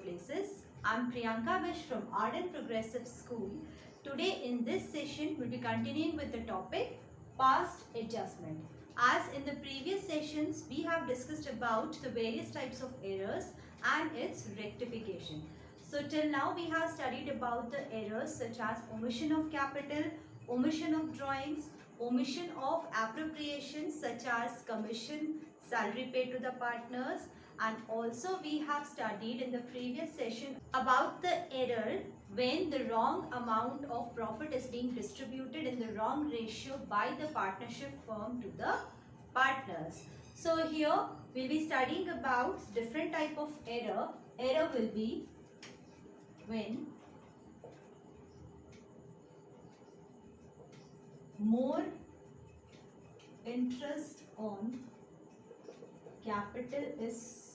places. I'm Priyanka Bish from Arden Progressive School. Today in this session we'll be continuing with the topic past adjustment. As in the previous sessions we have discussed about the various types of errors and its rectification. So till now we have studied about the errors such as omission of capital, omission of drawings, omission of appropriations such as commission, salary paid to the partners, and also we have studied in the previous session about the error when the wrong amount of profit is being distributed in the wrong ratio by the partnership firm to the partners. So here we'll be studying about different type of error. Error will be when more interest on capital is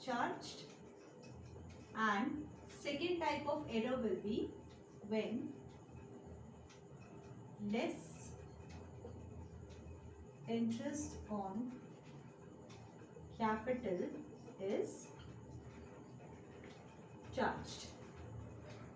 charged, and second type of error will be when less interest on capital is charged.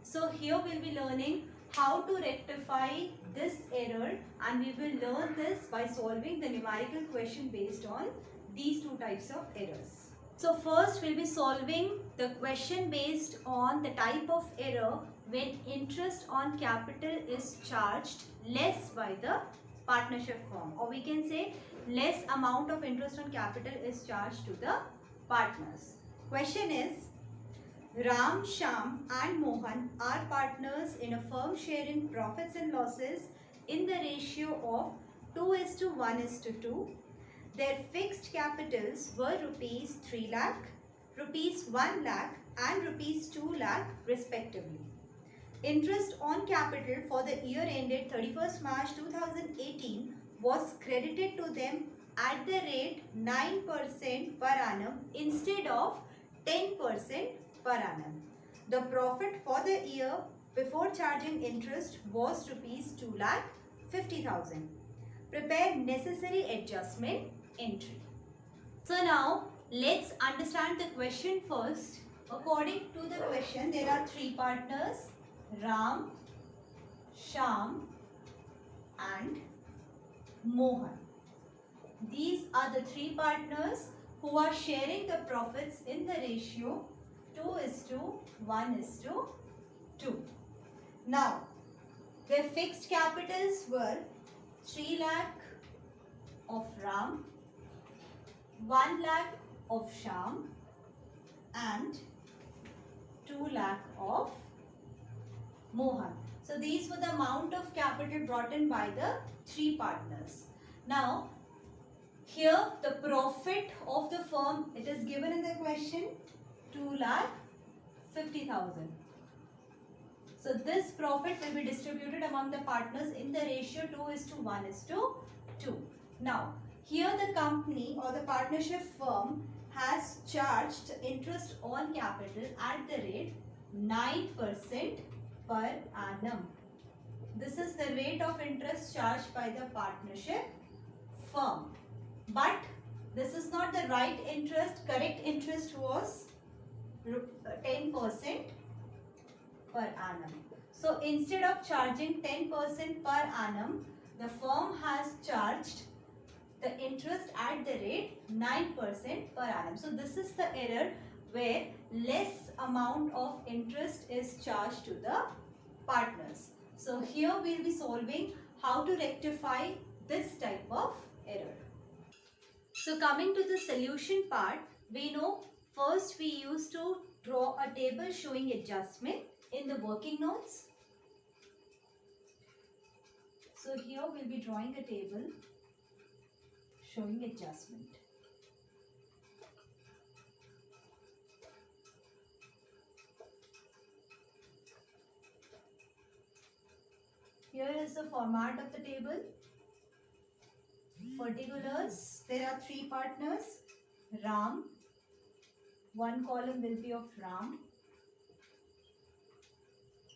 So here we'll be learning how to rectify this error, and we will learn this by solving the numerical question based on these two types of errors. So first we'll be solving the question based on the type of error when interest on capital is charged less by the partnership firm, or we can say less amount of interest on capital is charged to the partners. Question is, Ram, Shyam and Mohan are partners in a firm sharing profits and losses in the ratio of 2:1:2. Their fixed capitals were rupees 3 lakh, rupees 1 lakh and rupees 2 lakh respectively. Interest on capital for the year ended 31st March 2018 was credited to them at the rate 9% per annum instead of 10% per annum. The profit for the year before charging interest was rupees 2,50,000. Prepare necessary adjustment entry. So now let's understand the question first. According to the question, there are three partners, Ram, Shyam and Mohan. These are the three partners who are sharing the profits in the ratio 2:1:2. Now, their fixed capitals were 3 lakh of Ram, 1 lakh of Shyam and 2 lakh of Mohan. So these were the amount of capital brought in by the three partners. Now, here the profit of the firm, it is given in the question 2,50,000. So this profit will be distributed among the partners in the ratio 2:1:2. Now, here the company or the partnership firm has charged interest on capital at the rate 9% per annum. This is the rate of interest charged by the partnership firm. But this is not the right interest. Correct interest was 10% per annum. So instead of charging 10% per annum, the firm has charged the interest at the rate 9% per annum. So this is the error where less amount of interest is charged to the partners. So here we will be solving how to rectify this type of error. So coming to the solution part, we know first we used to draw a table showing adjustment in the working notes. So here we will be drawing a table showing adjustment. Here is the format of the table. Particulars, there are three partners, Ram, one column will be of Ram,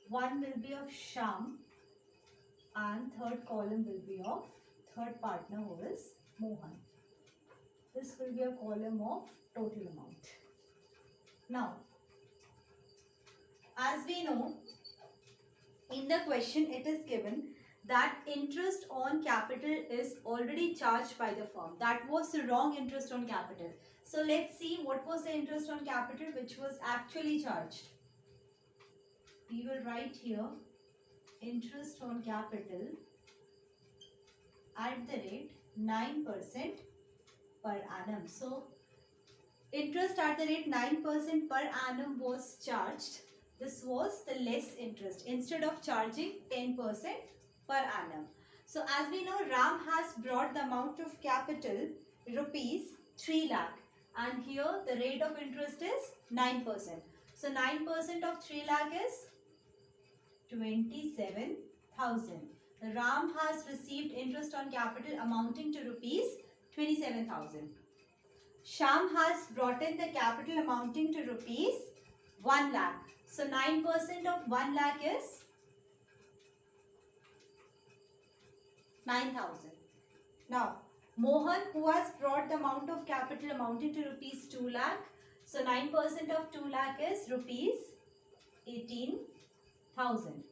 one will be of Shyam and third column will be of third partner who is Mohan. This will be a column of total amount. Now, as we know, in the question it is given that interest on capital is already charged by the firm. That was the wrong interest on capital. So let's see what was the interest on capital which was actually charged. We will write here interest on capital at the rate 9% per annum. So interest at the rate 9% per annum was charged. This was the less interest instead of charging 10% per annum. So as we know, Ram has brought the amount of capital rupees 3 lakh, and here the rate of interest is 9%. So 9% of 3 lakh is 27,000. Ram has received interest on capital amounting to rupees 27,000. Sham has brought in the capital amounting to rupees 1 lakh. So 9% of 1 lakh is 9,000. Now, Mohan, who has brought the amount of capital amounting to rupees 2 lakh. So 9% of 2 lakh is rupees 18,000.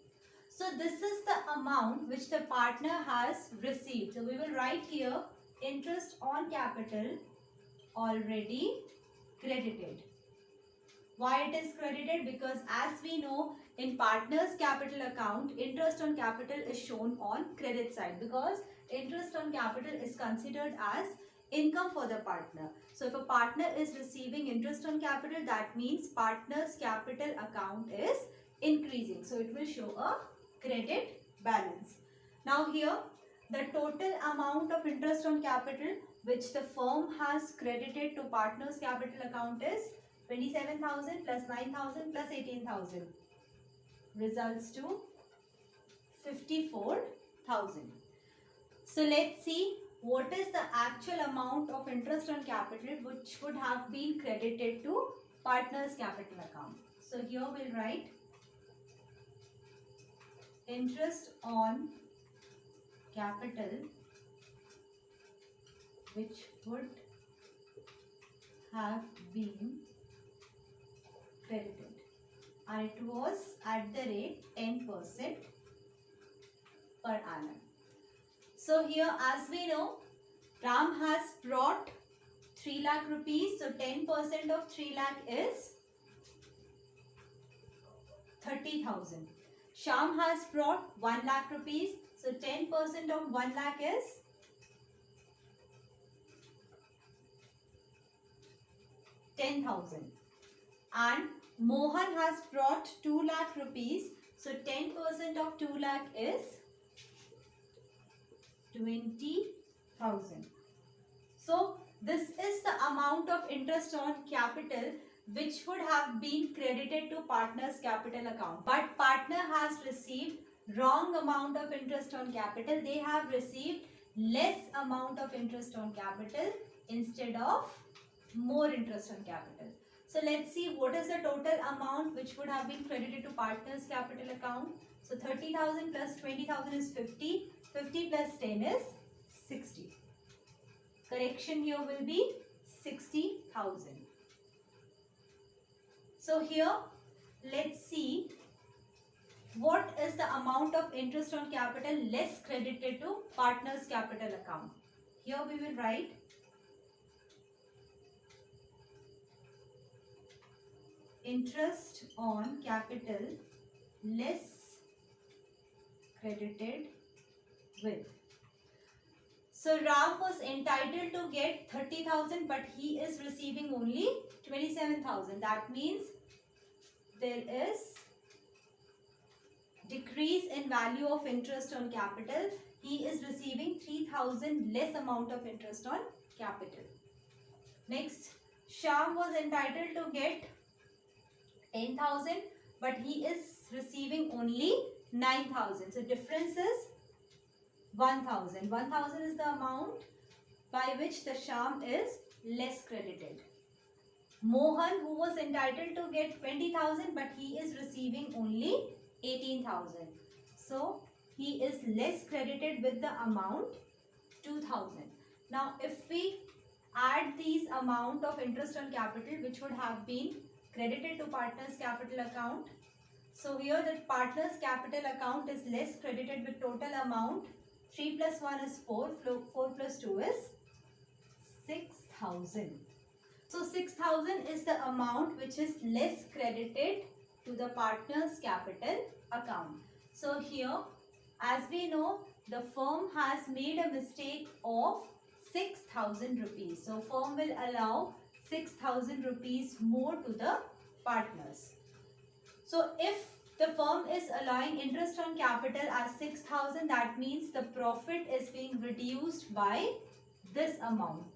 So this is the amount which the partner has received. So we will write here interest on capital already credited. Why it is credited? Because as we know, in partner's capital account, interest on capital is shown on credit side, because interest on capital is considered as income for the partner. So if a partner is receiving interest on capital, that means partner's capital account is increasing. So it will show a credit balance. Now here, the total amount of interest on capital which the firm has credited to partner's capital account is 27,000 plus 9,000 plus 18,000 results to 54,000. So let's see what is the actual amount of interest on capital which would have been credited to partner's capital account. So here we'll write interest on capital which would have been credited, and it was at the rate 10% per annum. So here, as we know, Ram has brought 3 lakh rupees. So 10% of 3 lakh is 30,000. Sham has brought 1 lakh rupees. So 10% of 1 lakh is 10,000. And Mohan has brought 2 lakh rupees. So 10% of 2 lakh is 20,000. So this is the amount of interest on capital which would have been credited to partner's capital account. But partner has received wrong amount of interest on capital. They have received less amount of interest on capital instead of more interest on capital. So let's see what is the total amount which would have been credited to partner's capital account. So 30,000 plus 20,000 is 50. 50 plus 10 is 60. Correction here will be 60,000. So here let's see what is the amount of interest on capital less credited to partner's capital account. Here we will write interest on capital less credited with. So Ram was entitled to get 30,000, but he is receiving only 27,000. That means there is decrease in value of interest on capital. He is receiving 3,000 less amount of interest on capital. Next, Sham was entitled to get 10,000, but he is receiving only 9,000. So difference is 1,000. 1,000 is the amount by which the Sham is less credited. Mohan, who was entitled to get 20,000, but he is receiving only 18,000. So he is less credited with the amount 2,000. Now if we add these amount of interest on capital which would have been credited to partner's capital account, So here the partner's capital account is less credited with total amount. 3 plus 1 is 4. 4 plus 2 is 6,000. So 6,000 is the amount which is less credited to the partner's capital account. So here, as we know, the firm has made a mistake of 6,000 rupees. So firm will allow 6,000 rupees more to the partners. So if the firm is allowing interest on capital as 6,000, that means the profit is being reduced by this amount.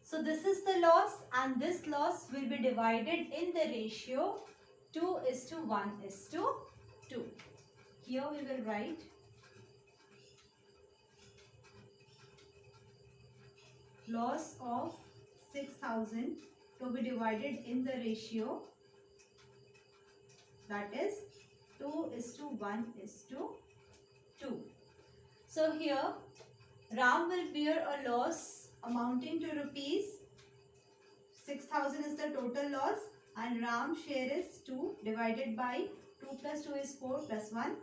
So this is the loss, and this loss will be divided in the ratio 2:1:2. Here we will write loss of 6,000 to be divided in the ratio, that is 2:1:2. So here Ram will bear a loss amounting to rupees 6,000 is the total loss, and Ram's share is 2 divided by 2 plus 2 is 4 plus 1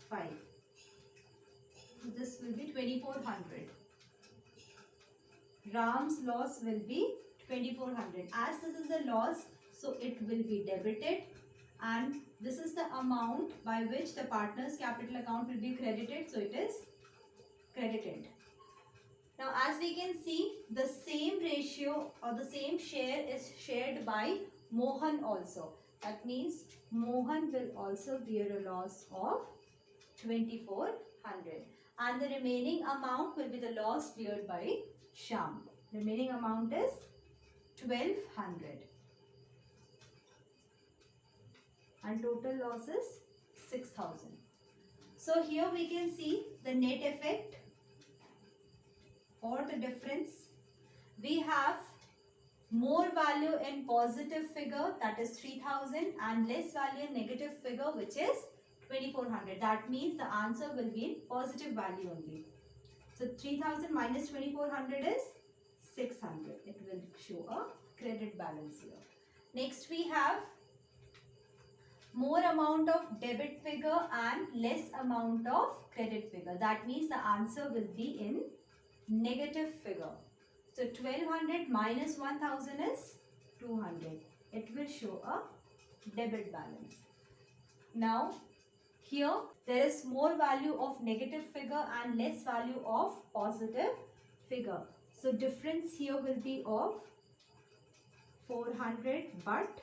5. So this will be 2,400. Ram's loss will be 2,400. As this is a loss, so it will be debited, and this is the amount by which the partner's capital account will be credited, so it is credited. Now as we can see, the same ratio or the same share is shared by Mohan also. That means Mohan will also bear a loss of 2,400, and the remaining amount will be the loss beared by Shyam. Remaining amount is 1,200, and total loss is 6,000. So here we can see the net effect or the difference. We have more value in positive figure, that is 3,000, and less value in negative figure, which is 2,400. That means the answer will be in positive value only. So 3,000 minus 2,400 is 600. It will show a credit balance here. Next we have more amount of debit figure and less amount of credit figure. That means the answer will be in negative figure. So 1,200 minus 1,000 is 200. It will show a debit balance. Now here there is more value of negative figure and less value of positive figure. So difference here will be of 400 but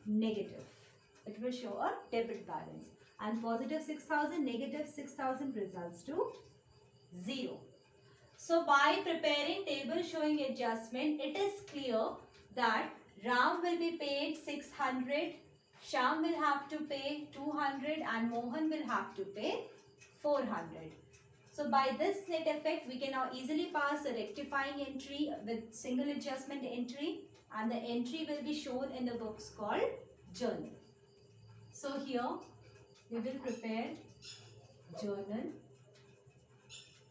negative. It will show a debit balance, and positive 6,000, negative 6,000 results to 0. So by preparing table showing adjustment, it is clear that Ram will be paid 600, Shyam will have to pay 200, and Mohan will have to pay 400. So by this net effect, we can now easily pass a rectifying entry with single adjustment entry, and the entry will be shown in the books called journal. So here we will prepare journal.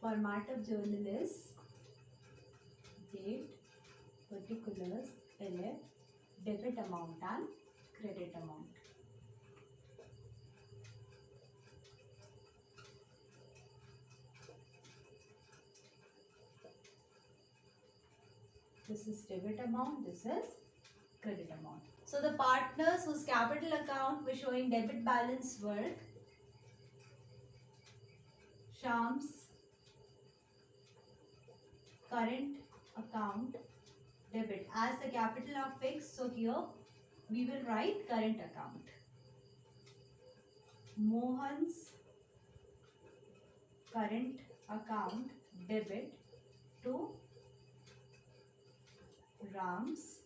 Format of journal is date, particulars, LF, debit amount and credit amount. This is debit amount, this is credit amount. So the partners whose capital account was showing debit balance were Shyam's current account debit. As the capital are fixed, so here we will write current account. Mohan's current account debit to Ram's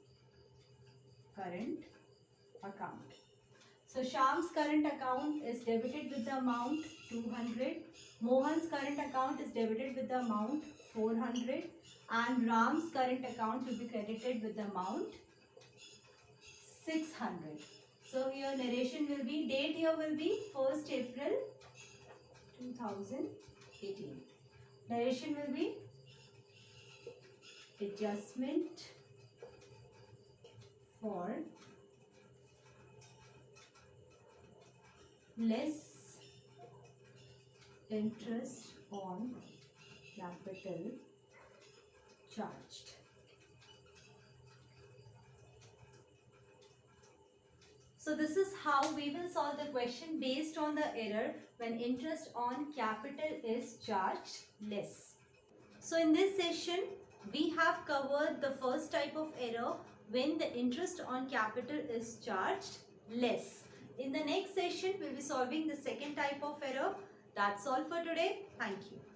current account. So Shyam's current account is debited with the amount 200. Mohan's current account is debited with the amount 400, and Ram's current account will be credited with the amount 600. So here narration will be, date here will be 1st April 2018. Narration will be adjustment for less interest on capital charged. So this is how we will solve the question based on the error when interest on capital is charged less. So in this session, we have covered the first type of error when the interest on capital is charged less. In the next session, we'll be solving the second type of error. That's all for today. Thank you.